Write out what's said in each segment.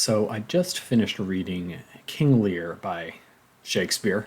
So I just finished reading King Lear by Shakespeare.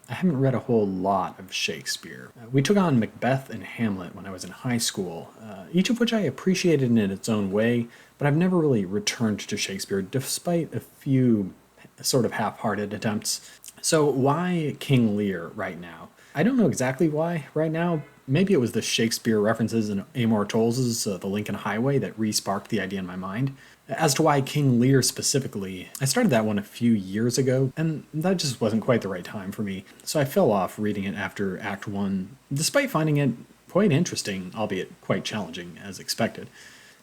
I haven't read a whole lot of Shakespeare. We took on Macbeth and Hamlet when I was in high school, each of which I appreciated in its own way, but I've never really returned to Shakespeare despite a few sort of half-hearted attempts. So why King Lear right now? I don't know exactly why right now. Maybe it was the Shakespeare references in Amor Towles' The Lincoln Highway that re-sparked the idea in my mind. As to why King Lear specifically, I started that one a few years ago, and that just wasn't quite the right time for me, so I fell off reading it after Act 1, despite finding it quite interesting, albeit quite challenging, as expected.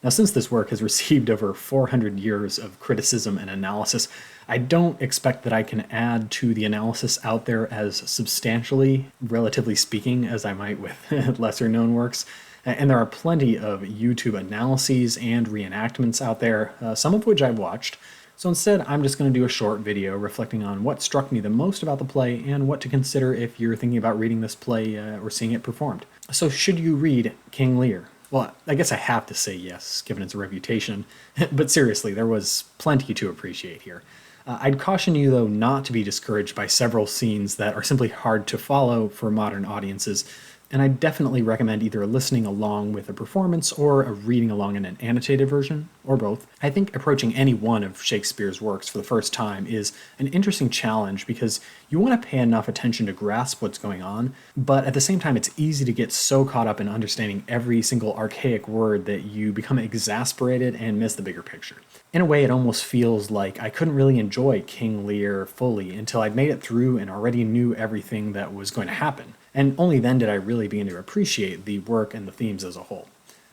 Now, since this work has received over 400 years of criticism and analysis, I don't expect that I can add to the analysis out there as substantially, relatively speaking, as I might with lesser-known works. And there are plenty of YouTube analyses and reenactments out there, some of which I've watched. So instead, I'm just going to do a short video reflecting on what struck me the most about the play and what to consider if you're thinking about reading this play or seeing it performed. So should you read King Lear? Well, I guess I have to say yes, given its reputation. But seriously, there was plenty to appreciate here. I'd caution you, though, not to be discouraged by several scenes that are simply hard to follow for modern audiences, and I definitely recommend either listening along with a performance or a reading along in an annotated version, or both. I think approaching any one of Shakespeare's works for the first time is an interesting challenge because you want to pay enough attention to grasp what's going on, but at the same time it's easy to get so caught up in understanding every single archaic word that you become exasperated and miss the bigger picture. In a way, it almost feels like I couldn't really enjoy King Lear fully until I'd made it through and already knew everything that was going to happen. And only then did I really begin to appreciate the work and the themes as a whole.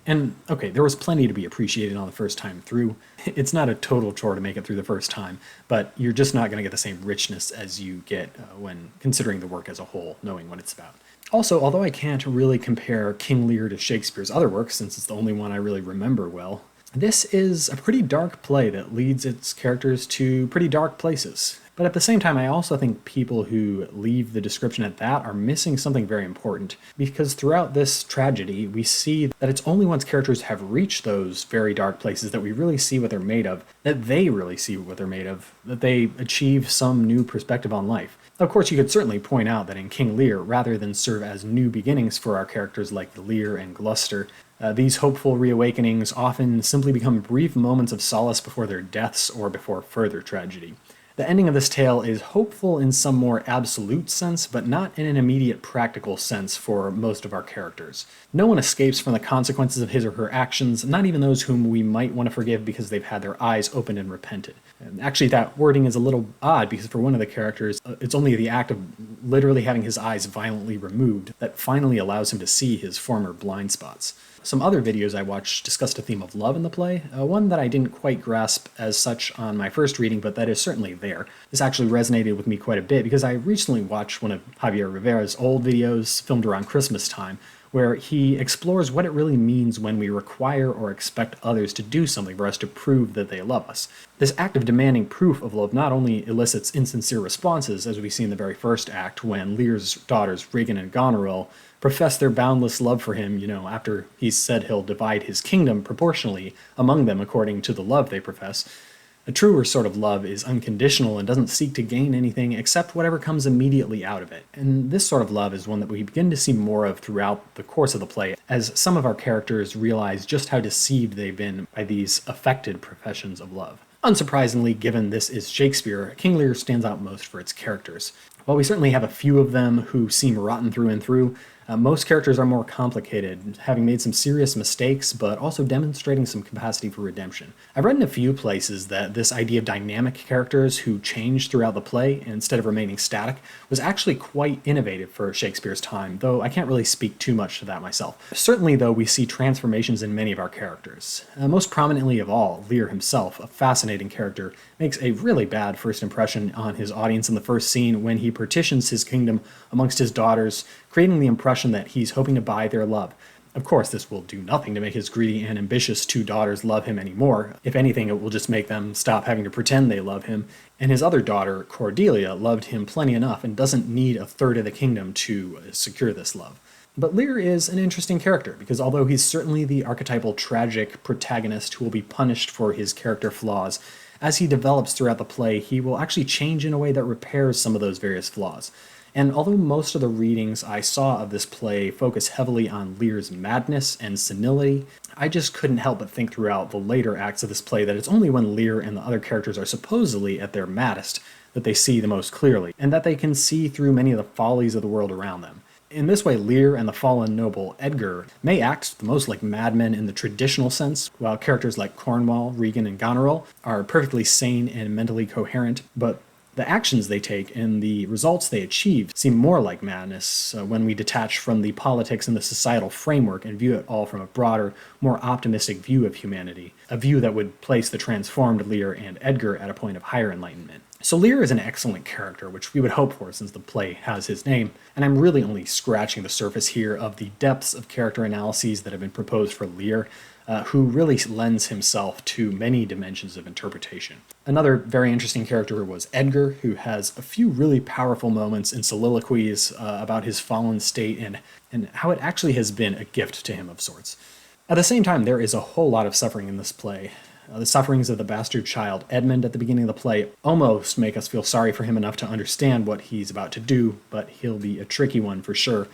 And okay, there was plenty to be appreciated on the first time through. It's not a total chore to make it through the first time, but you're just not going to get the same richness as you get when considering the work as a whole, knowing what it's about. Also, although I can't really compare King Lear to Shakespeare's other works, since it's the only one I really remember well, this is a pretty dark play that leads its characters to pretty dark places. But at the same time, I also think people who leave the description at that are missing something very important, because throughout this tragedy, we see that it's only once characters have reached those very dark places that we really see what they're made of, that they really see what they're made of, that they achieve some new perspective on life. Of course, you could certainly point out that in King Lear, rather than serve as new beginnings for our characters like Lear and Gloucester, these hopeful reawakenings often simply become brief moments of solace before their deaths or before further tragedy. The ending of this tale is hopeful in some more absolute sense, but not in an immediate practical sense for most of our characters. No one escapes from the consequences of his or her actions, not even those whom we might want to forgive because they've had their eyes opened and repented. And actually, that wording is a little odd because for one of the characters, it's only the act of literally having his eyes violently removed that finally allows him to see his former blind spots. Some other videos I watched discussed a theme of love in the play, one that I didn't quite grasp as such on my first reading, but that is certainly there. This actually resonated with me quite a bit because I recently watched one of Javier Rivera's old videos filmed around Christmas time, where he explores what it really means when we require or expect others to do something for us to prove that they love us. This act of demanding proof of love not only elicits insincere responses, as we see in the very first act when Lear's daughters Regan and Goneril profess their boundless love for him, after he's said he'll divide his kingdom proportionally among them according to the love they profess. A truer sort of love is unconditional and doesn't seek to gain anything except whatever comes immediately out of it. And this sort of love is one that we begin to see more of throughout the course of the play, as some of our characters realize just how deceived they've been by these affected professions of love. Unsurprisingly, given this is Shakespeare, King Lear stands out most for its characters. While we certainly have a few of them who seem rotten through and through, most characters are more complicated, having made some serious mistakes, but also demonstrating some capacity for redemption. I've read in a few places that this idea of dynamic characters who change throughout the play instead of remaining static was actually quite innovative for Shakespeare's time, though I can't really speak too much to that myself. Certainly, though, we see transformations in many of our characters. Most prominently of all, Lear himself, a fascinating character, makes a really bad first impression on his audience in the first scene when he partitions his kingdom amongst his daughters, creating the impression that he's hoping to buy their love. Of course, this will do nothing to make his greedy and ambitious two daughters love him anymore. If anything, it will just make them stop having to pretend they love him. And his other daughter, Cordelia, loved him plenty enough and doesn't need a third of the kingdom to secure this love. But Lear is an interesting character, because although he's certainly the archetypal tragic protagonist who will be punished for his character flaws, as he develops throughout the play, he will actually change in a way that repairs some of those various flaws. And although most of the readings I saw of this play focus heavily on Lear's madness and senility, I just couldn't help but think throughout the later acts of this play that it's only when Lear and the other characters are supposedly at their maddest that they see the most clearly, and that they can see through many of the follies of the world around them. In this way, Lear and the fallen noble Edgar may act the most like madmen in the traditional sense, while characters like Cornwall, Regan, and Goneril are perfectly sane and mentally coherent, but the actions they take and the results they achieve seem more like madness when we detach from the politics and the societal framework and view it all from a broader, more optimistic view of humanity, a view that would place the transformed Lear and Edgar at a point of higher enlightenment. So Lear is an excellent character, which we would hope for since the play has his name, and I'm really only scratching the surface here of the depths of character analyses that have been proposed for Lear, who really lends himself to many dimensions of interpretation. Another very interesting character was Edgar, who has a few really powerful moments in soliloquies about his fallen state and how it actually has been a gift to him of sorts. At the same time, there is a whole lot of suffering in this play. The sufferings of the bastard child Edmund at the beginning of the play almost make us feel sorry for him enough to understand what he's about to do, but he'll be a tricky one for sure.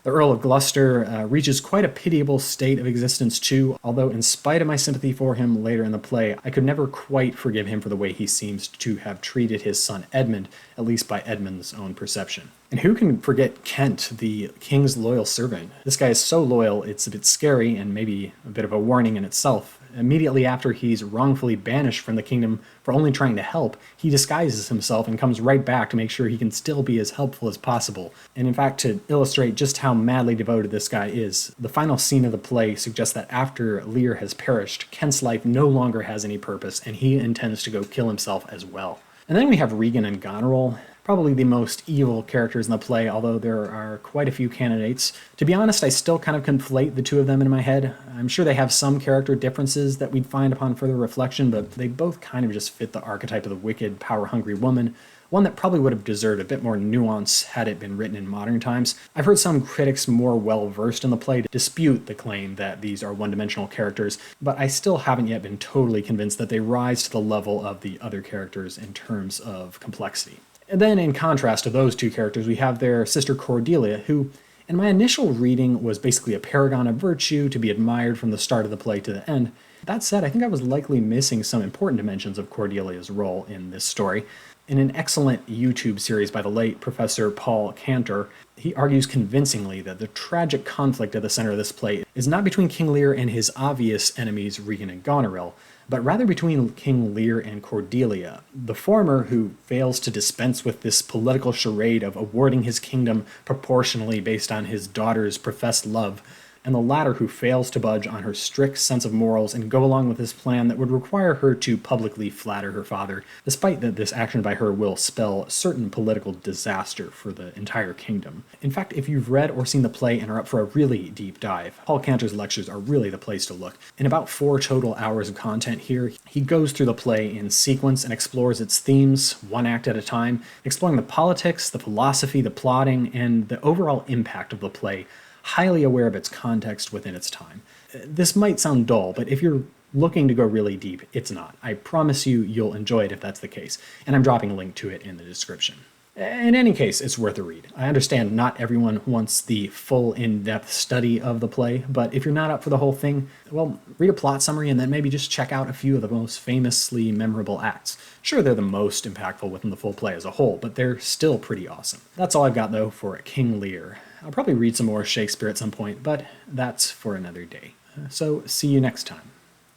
The Earl of Gloucester reaches quite a pitiable state of existence too, although in spite of my sympathy for him later in the play, I could never quite forgive him for the way he seems to have treated his son Edmund, at least by Edmund's own perception. And who can forget Kent, the king's loyal servant? This guy is so loyal, it's a bit scary and maybe a bit of a warning in itself. Immediately after he's wrongfully banished from the kingdom for only trying to help, he disguises himself and comes right back to make sure he can still be as helpful as possible. And in fact, to illustrate just how madly devoted this guy is, the final scene of the play suggests that after Lear has perished, Kent's life no longer has any purpose, and he intends to go kill himself as well. And then we have Regan and Goneril, probably the most evil characters in the play, although there are quite a few candidates. To be honest, I still kind of conflate the two of them in my head. I'm sure they have some character differences that we'd find upon further reflection, but they both kind of just fit the archetype of the wicked, power-hungry woman, one that probably would have deserved a bit more nuance had it been written in modern times. I've heard some critics more well-versed in the play dispute the claim that these are one-dimensional characters, but I still haven't yet been totally convinced that they rise to the level of the other characters in terms of complexity. And then, in contrast to those two characters, we have their sister Cordelia, who, in my initial reading, was basically a paragon of virtue to be admired from the start of the play to the end. That said, I think I was likely missing some important dimensions of Cordelia's role in this story. In an excellent YouTube series by the late Professor Paul Cantor, he argues convincingly that the tragic conflict at the center of this play is not between King Lear and his obvious enemies Regan and Goneril, but rather between King Lear and Cordelia, the former who fails to dispense with this political charade of awarding his kingdom proportionally based on his daughter's professed love, and the latter who fails to budge on her strict sense of morals and go along with this plan that would require her to publicly flatter her father, despite that this action by her will spell certain political disaster for the entire kingdom. In fact, if you've read or seen the play and are up for a really deep dive, Paul Cantor's lectures are really the place to look. In about 4 total hours of content here, he goes through the play in sequence and explores its themes, one act at a time, exploring the politics, the philosophy, the plotting, and the overall impact of the play, highly aware of its context within its time. This might sound dull, but if you're looking to go really deep, it's not. I promise you, you'll enjoy it if that's the case, and I'm dropping a link to it in the description. In any case, it's worth a read. I understand not everyone wants the full in-depth study of the play, but if you're not up for the whole thing, well, read a plot summary and then maybe just check out a few of the most famously memorable acts. Sure, they're the most impactful within the full play as a whole, but they're still pretty awesome. That's all I've got, though, for King Lear. I'll probably read some more Shakespeare at some point, but that's for another day. So see you next time.